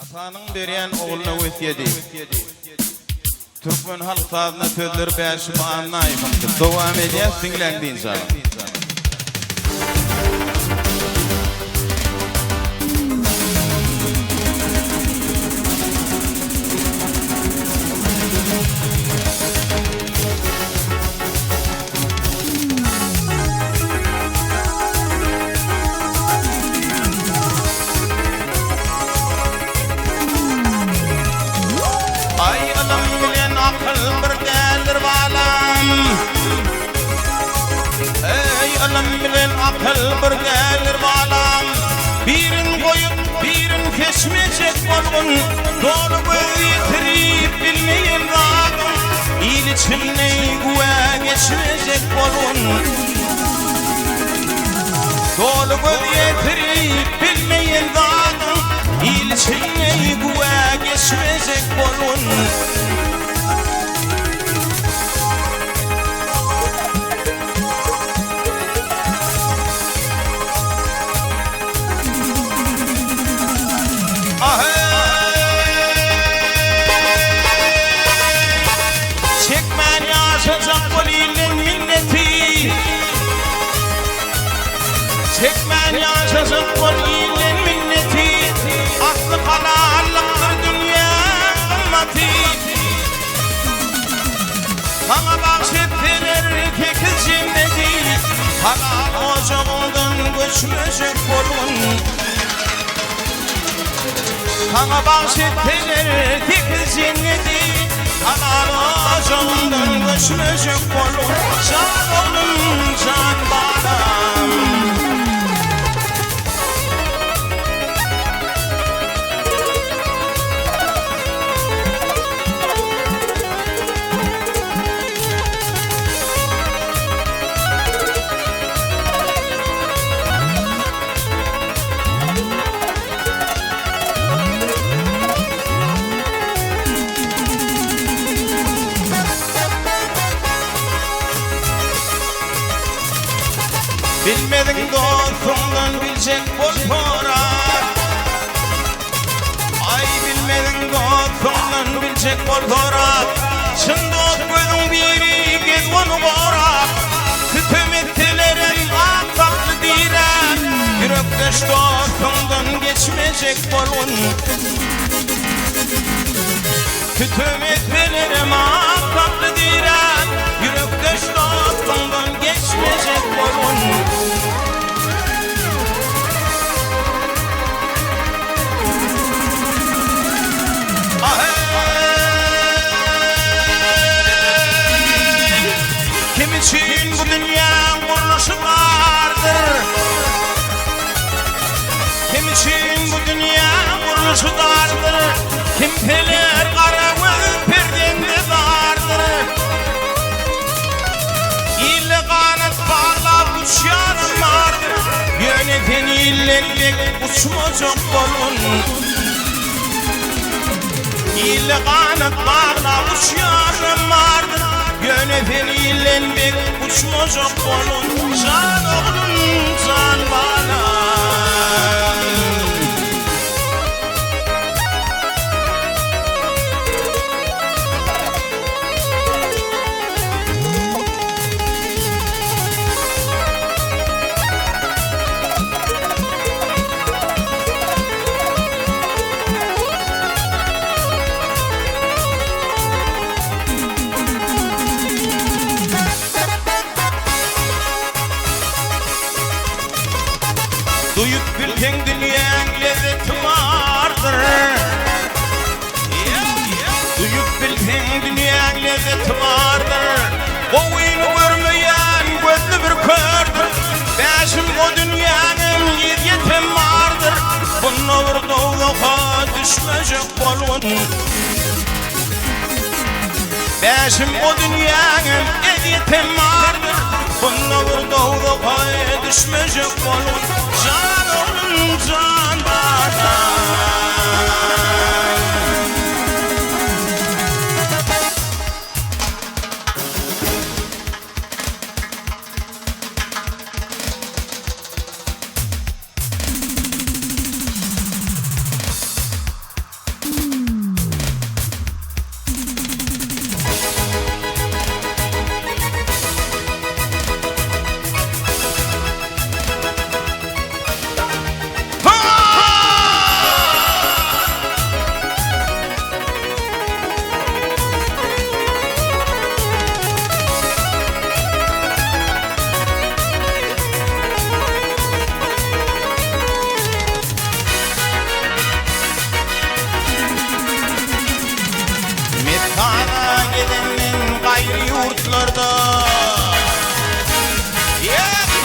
Atanın beren oğluna ötiyedi. Türkmen halk sazına sözleri beşi bağımına ayıptır. Devam edeceğiz, dinlendi inşallah. Akıl bir gelir balam, birin koyup birin keşmeyecek bolgun, doğru göz yitirip bilmeyen radın, il içimne güve geçmeyecek bolgun. Doğru göz yitirip bilmeyen radın, il içimne güve geçmeyecek bolgun. Çekmen yaşayacak bolilin minneti, çekmen yaşayacak bolilin minneti, aklı kalallıktır dünya kımmeti. Sana bahşettiler tekiz cenneti, halal ocağından göçmeyecek bolun. Sana bahşettiler tekiz cenneti, halal ocağından göçmeyecek bolun. Can oğlum, can balam. Bilmedin dostumdan bilecek boltorak, ay bilmedin dostumdan bilecek boltorak, çın dost gözün biri gez onu borak, kütüm ettilerin aktaklı direk, yürekteş dostumdan geçmeyecek bolun. Kütüm ettilerin aktaklı direk, yürekteş dostumdan geçmeyecek bolun. Kim için bu dünya kuruluşu vardır? Kim için bu dünya kuruluşu vardır? Kim peler kara göz perdende vardır? İlle kanat bağlap uçyanım vardır. Yöneten illellik uçmacak bolun. İlle kanat bağlap uçyanım vardır. Yöneten illenmek uçmacak bolun. Can oğlum, can balam. Duyup bilten dünyanın lezzeti vardır. Duyup bilten dünyanın lezzeti vardır. O oyunu görmeyen gözlü bir kördür. Beşim o dünyanın yetim vardır. Bununla bir doğuğa düşmeyecek bolun. Beşim o dünyanın yetim vardır. Bununla bir doğuğa düşmeyecek bolun. Can oğlum, can balam. yurtlarda.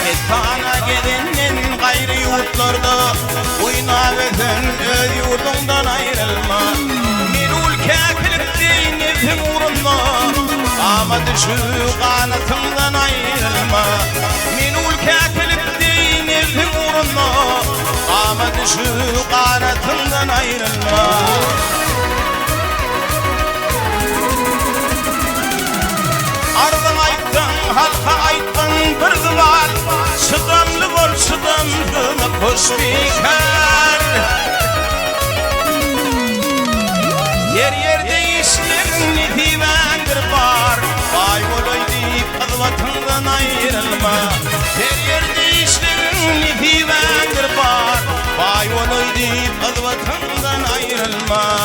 Etana gidenin gayrı yurtlarda, oynaveten öz yurdundan ayrılma. Minul kâkilipti nefim uğrunma, ama düşü kanatımdan ayrılma. Minul kâkilipti nefim uğrunma, ama düşü kanatımdan ayrılma. Ardan ayttan, halka ayttan bir dıvar, çıdamlı bol çıdamlı koş bikar. Yer yerde işlerin divandır bar, vay olay deyip advatından ayrılma. Yer yerde işlerin divandır bar, vay olay deyip advatından ayrılma.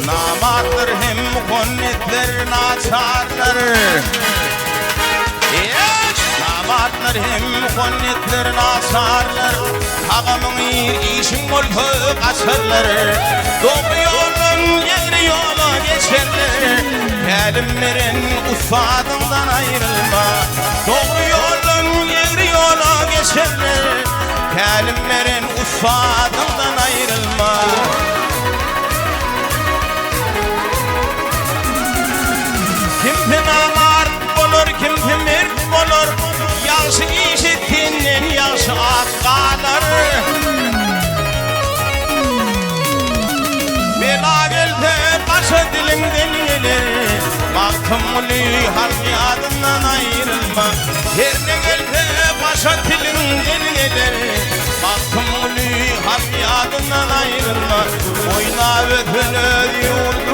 Namardır hem muhonnetler naçarlar. Namardır hem muhonnetler naçarlar. Ağamın işin oldu kaçarlar. Doğru yolun yeri yola geçerler. Kelimlerin ufadından ayrılma. Doğru yolun yeri yola geçerler. Kelimlerin ufadından ayrılma. Kim namart olur, kim mert olur, yaxşı işittiğinden yaxşı akkalır. Bela gelse başa dilinden gelir, baktımlı halki adından ayrılma. Her ne gelse başa dilinden gelir, baktımlı halki adından ayrılma. Oyna ve tölü yurdu